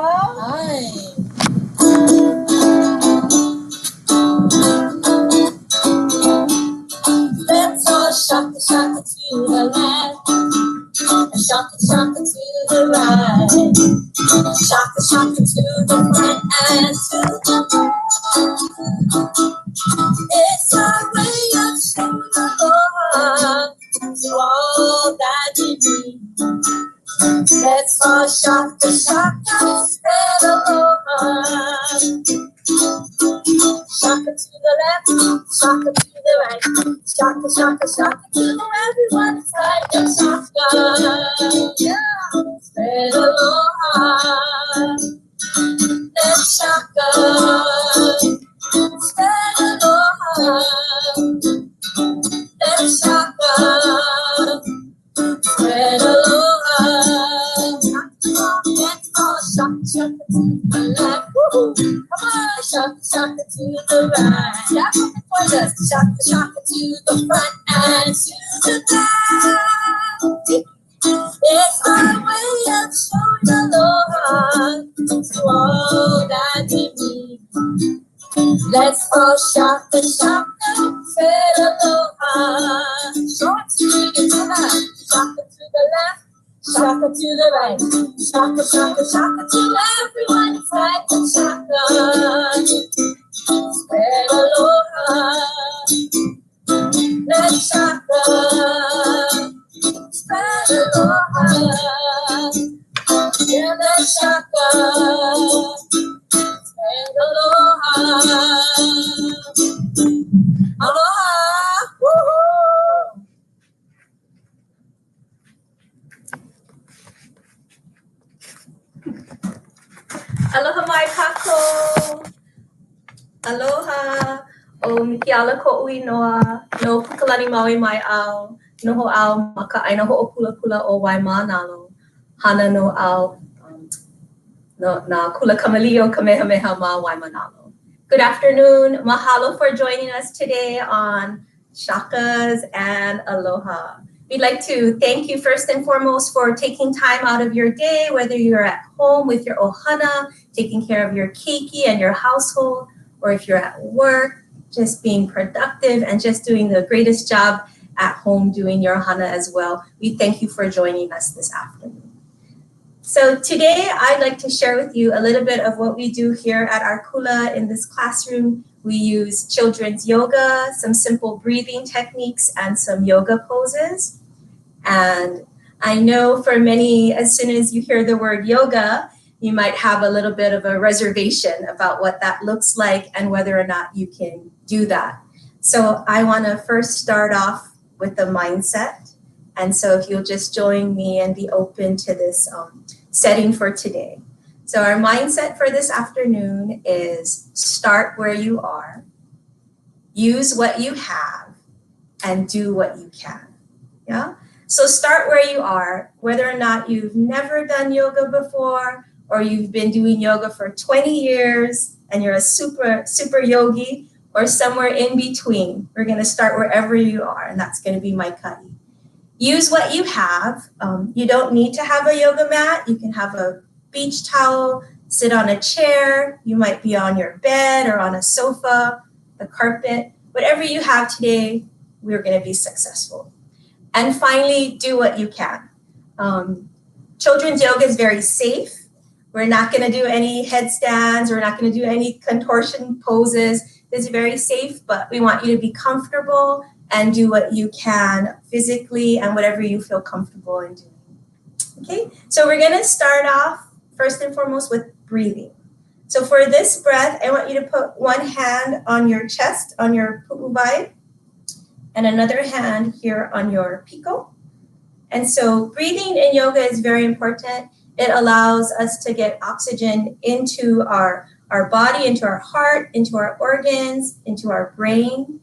Hi. Let's all shaka shaka to the left, and shaka shaka to the right, shaka shaka to the front and to the back. It's our way of showing aloha to all that we need. Let's all shaka shaka, spread aloha. Shaka to the left, shaka to the right, shaka shaka shaka to everyone inside the shaka. Yeah, spread aloha. Let's shaka, spread aloha. Let's shaka, spread aloha. Let's all shaka shaka to the left. Woo-hoo. Come on, shaka shaka to the right. Yeah, for us. Shaka shaka to the front and to the back. It's our way of showing aloha to all that we need. Let's all shaka shaka, say aloha. Short to the left, shaka to the left. Shaka to the right, shaka, shaka, shaka to everyone inside the shaka. Spread aloha, let's shaka. Spread aloha, yeah, let's shaka. Spread aloha, aloha, woohoo! Aloha mai kako. Aloha. O Miki ala ko ui noa. No pukalani maui mai au. Noho au maka aina ho'opula o Waimanalo. Hana no au no na kula kamalio kamehameha ma Waimanalo. Good afternoon. Mahalo for joining us today on Shakaz and Aloha. We'd like to thank you first and foremost for taking time out of your day, whether you're at home with your ohana, taking care of your keiki and your household, or if you're at work, just being productive and just doing the greatest job at home doing your ohana as well. We thank you for joining us this afternoon. So today I'd like to share with you a little bit of what we do here at our kula in this classroom. We use children's yoga, some simple breathing techniques, and some yoga poses. And I know for many, as soon as you hear the word yoga, you might have a little bit of a reservation about what that looks like and whether or not you can do that. So I want to first start off with the mindset. And so if you'll just join me and be open to this setting for today. So our mindset for this afternoon is start where you are, use what you have, and do what you can. Yeah. So start where you are, whether or not you've never done yoga before, or you've been doing yoga for 20 years and you're a super yogi, or somewhere in between. We're going to start wherever you are, and that's going to be my kati. Use what you have. You don't need to have a yoga mat. You can have a beach towel, sit on a chair. You might be on your bed or on a sofa, the carpet. Whatever you have today, we're going to be successful. And finally, do what you can. Children's yoga is very safe. We're not going to do any headstands. We're not going to do any contortion poses. It's very safe, but we want you to be comfortable and do what you can physically and whatever you feel comfortable in doing. Okay, so we're going to start off first and foremost with breathing. So for this breath, I want you to put one hand on your chest, on your pu'uwai, and another hand here on your piko. And so breathing in yoga is very important. It allows us to get oxygen into our body, into our heart, into our organs, into our brain,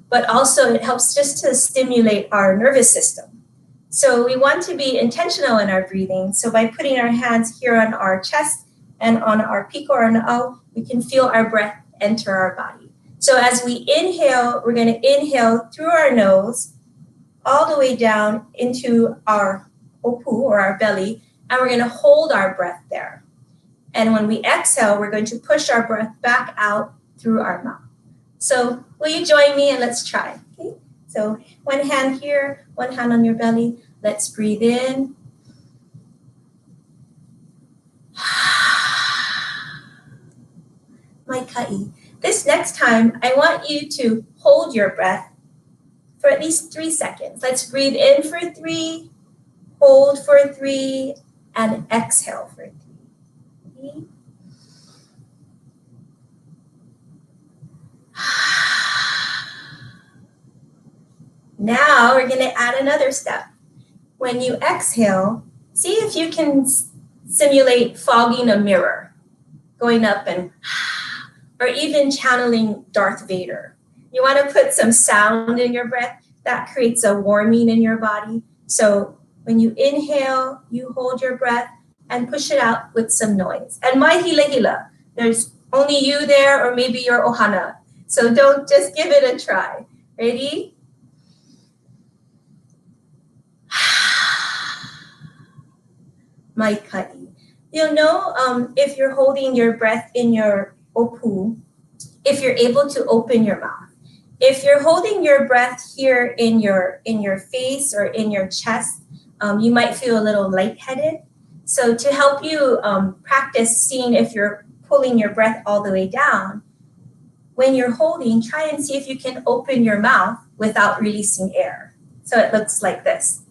but also it helps just to stimulate our nervous system. So we want to be intentional in our breathing. So by putting our hands here on our chest and on our piko or na'au, we can feel our breath enter our body. So as we inhale, we're going to inhale through our nose all the way down into our opu or our belly, and we're going to hold our breath there. And when we exhale, we're going to push our breath back out through our mouth. So will you join me and let's try? Okay. So one hand here, one hand on your belly. Let's breathe in. Mai ka'i. This next time, I want you to hold your breath for at least 3 seconds. Let's breathe in for 3, hold for 3, and exhale for 3. Okay. Now we're going to add another step. When you exhale, see if you can simulate fogging a mirror, going up and, or even channeling Darth Vader. You want to put some sound in your breath that creates a warming in your body. So when you inhale, you hold your breath and push it out with some noise. And mai hila hila, there's only you there or maybe your ohana. So don't just give it a try. Ready? Mai ka'i. You'll know if you're holding your breath in your opu, if you're able to open your mouth. If you're holding your breath here in your face or in your chest, you might feel a little lightheaded. So to help you practice seeing if you're pulling your breath all the way down, when you're holding, try and see if you can open your mouth without releasing air. So it looks like this.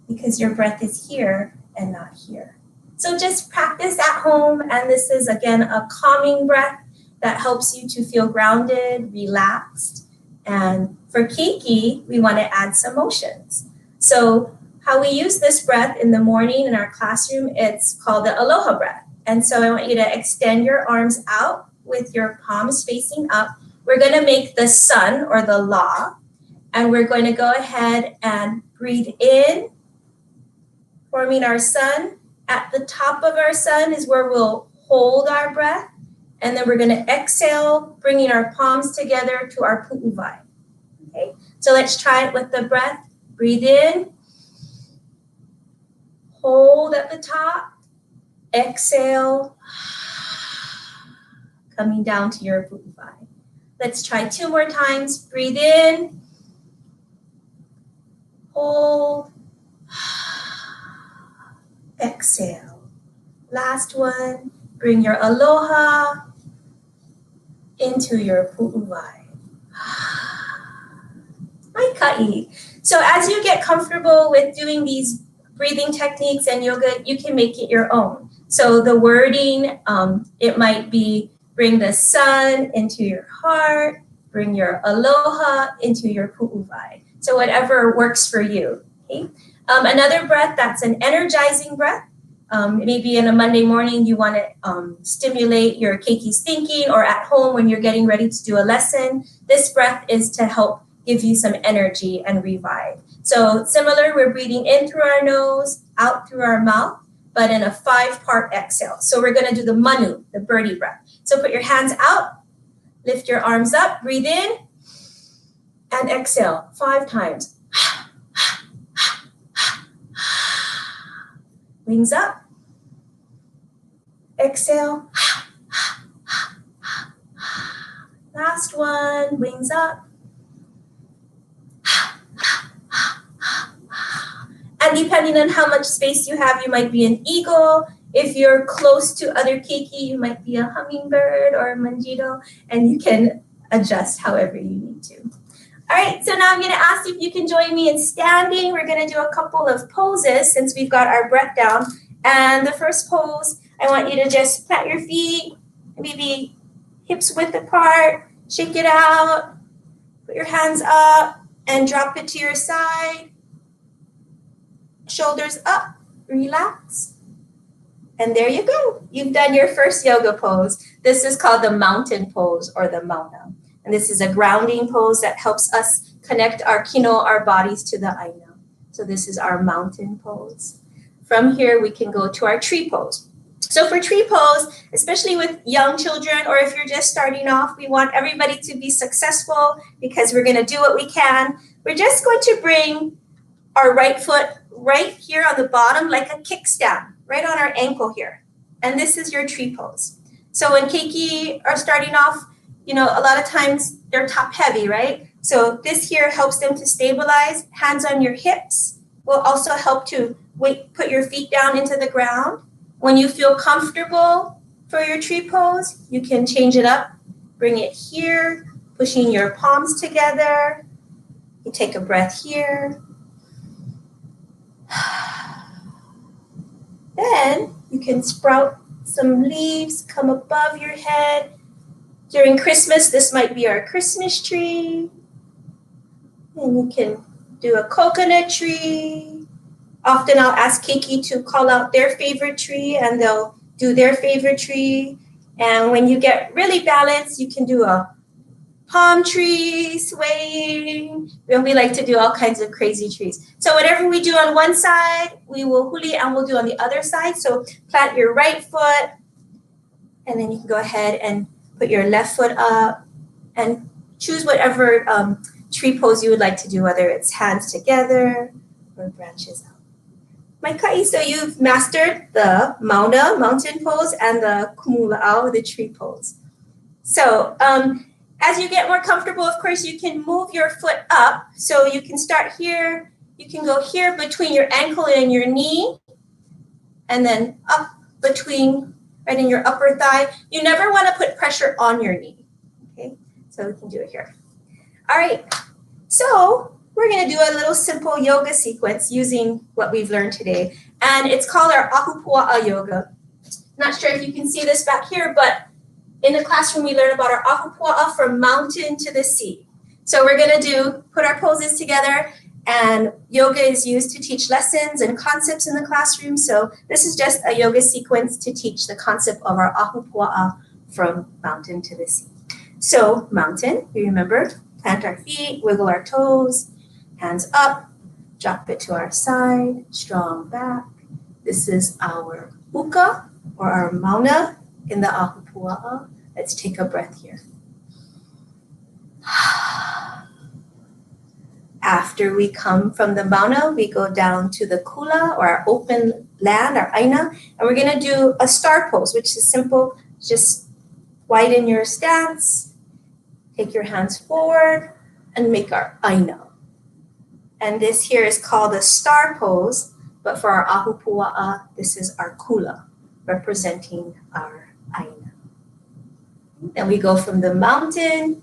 Because your breath is here and not here. So just practice at home, and this is again a calming breath that helps you to feel grounded, relaxed. And for keiki, we want to add some motions. So how we use this breath in the morning in our classroom, it's called the aloha breath. And so I want you to extend your arms out with your palms facing up. We're going to make the sun or the la, and we're going to go ahead and breathe in, forming our sun. At the top of our sun is where we'll hold our breath. And then we're going to exhale, bringing our palms together to our pu'uwai. Okay, so let's try it with the breath. Breathe in, hold at the top, exhale, coming down to your pu'uwai. Let's try 2 more times. Breathe in, hold, exhale. Last one, bring your aloha into your pu'uwai. Mai ka'i. So as you get comfortable with doing these breathing techniques and yoga, you can make it your own. So the wording, it might be bring the sun into your heart, bring your aloha into your pu'uwai. So whatever works for you. Okay? Another breath that's an energizing breath. Maybe in a Monday morning, you want to stimulate your keiki's thinking, or at home when you're getting ready to do a lesson. This breath is to help give you some energy and revive. So similar, we're breathing in through our nose, out through our mouth, but in a 5-part exhale. So we're going to do the manu, the birdie breath. So put your hands out, lift your arms up, breathe in, and exhale 5 times. Wings up. Exhale. Last one, wings up. And depending on how much space you have, you might be an eagle. If you're close to other keiki, you might be a hummingbird or a manjito, and you can adjust however you need to. All right, so now I'm going to ask you if you can join me in standing. We're going to do a couple of poses since we've got our breath down. And the first pose, I want you to just plant your feet, maybe hips width apart, shake it out, put your hands up, and drop it to your side. Shoulders up, relax. And there you go. You've done your first yoga pose. This is called the mountain pose or the mauna. And this is a grounding pose that helps us connect our kino, our bodies, to the aina. So this is our mountain pose. From here, we can go to our tree pose. So for tree pose, especially with young children, or if you're just starting off, we want everybody to be successful because we're going to do what we can. We're just going to bring our right foot right here on the bottom, like a kickstand, right on our ankle here. And this is your tree pose. So when keiki are starting off, you know, a lot of times they're top heavy, right? So this here helps them to stabilize. Hands on your hips will also help to put your feet down into the ground. When you feel comfortable for your tree pose, you can change it up. Bring it here, pushing your palms together. You take a breath here. Then you can sprout some leaves, come above your head. During Christmas, this might be our Christmas tree. And you can do a coconut tree. Often I'll ask keiki to call out their favorite tree and they'll do their favorite tree. And when you get really balanced, you can do a palm tree swaying. We like to do all kinds of crazy trees. So whatever we do on one side, we will huli and we'll do on the other side. So plant your right foot and then you can go ahead and put your left foot up and choose whatever tree pose you would like to do, whether it's hands together or branches out. Maikai, so you've mastered the Mauna, mountain pose, and the Kumu Miki, the tree pose. So as you get more comfortable, of course, you can move your foot up. So you can start here. You can go here between your ankle and your knee, and then up between, right in your upper thigh. You never want to put pressure on your knee. Okay, so we can do it here. All right, so we're going to do a little simple yoga sequence using what we've learned today. And it's called our Ahupuaʻa Yoga. Not sure if you can see this back here, but in the classroom, we learn about our Ahupuaʻa from mountain to the sea. So we're going to put our poses together, and yoga is used to teach lessons and concepts in the classroom. So this is just a yoga sequence to teach the concept of our Ahupuaʻa from mountain to the sea. So mountain, you remember, plant our feet, wiggle our toes, hands up, drop it to our side, strong back. This is our uka, or our mauna in the Ahupuaʻa. Let's take a breath here. After we come from the mauna, we go down to the kula, or our open land, our aina, and we're going to do a star pose, which is simple. Just widen your stance, take your hands forward, and make our aina. And this here is called a star pose, but for our Ahupuaʻa, this is our kula, representing our aina. Then we go from the mountain,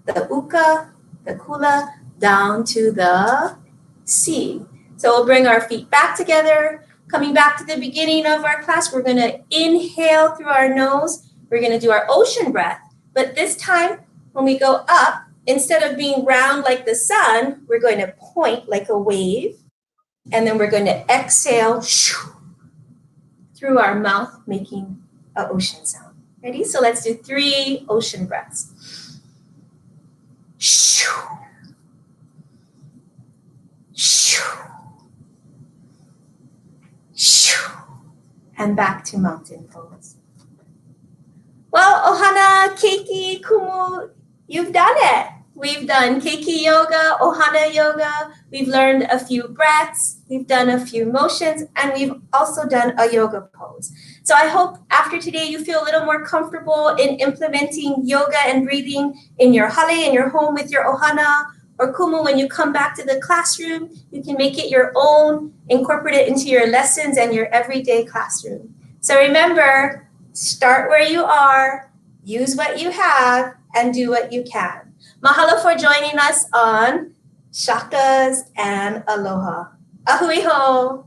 the uka, the kula, down to the sea. So we'll bring our feet back together. Coming back to the beginning of our class, we're going to inhale through our nose. We're going to do our ocean breath. But this time, when we go up, instead of being round like the sun, we're going to point like a wave. And then we're going to exhale through our mouth, making an ocean sound. Ready? So let's do 3 ocean breaths. And back to mountain pose. Well, ohana, keiki, kumu, you've done it. We've done keiki yoga, ohana yoga. We've learned a few breaths. We've done a few motions, and we've also done a yoga pose. So I hope after today you feel a little more comfortable in implementing yoga and breathing in your hale, in your home with your ohana or kumu. When you come back to the classroom, you can make it your own, incorporate it into your lessons and your everyday classroom. So remember, start where you are, use what you have, and do what you can. Mahalo for joining us on Shakaz and Aloha. Ahui ho!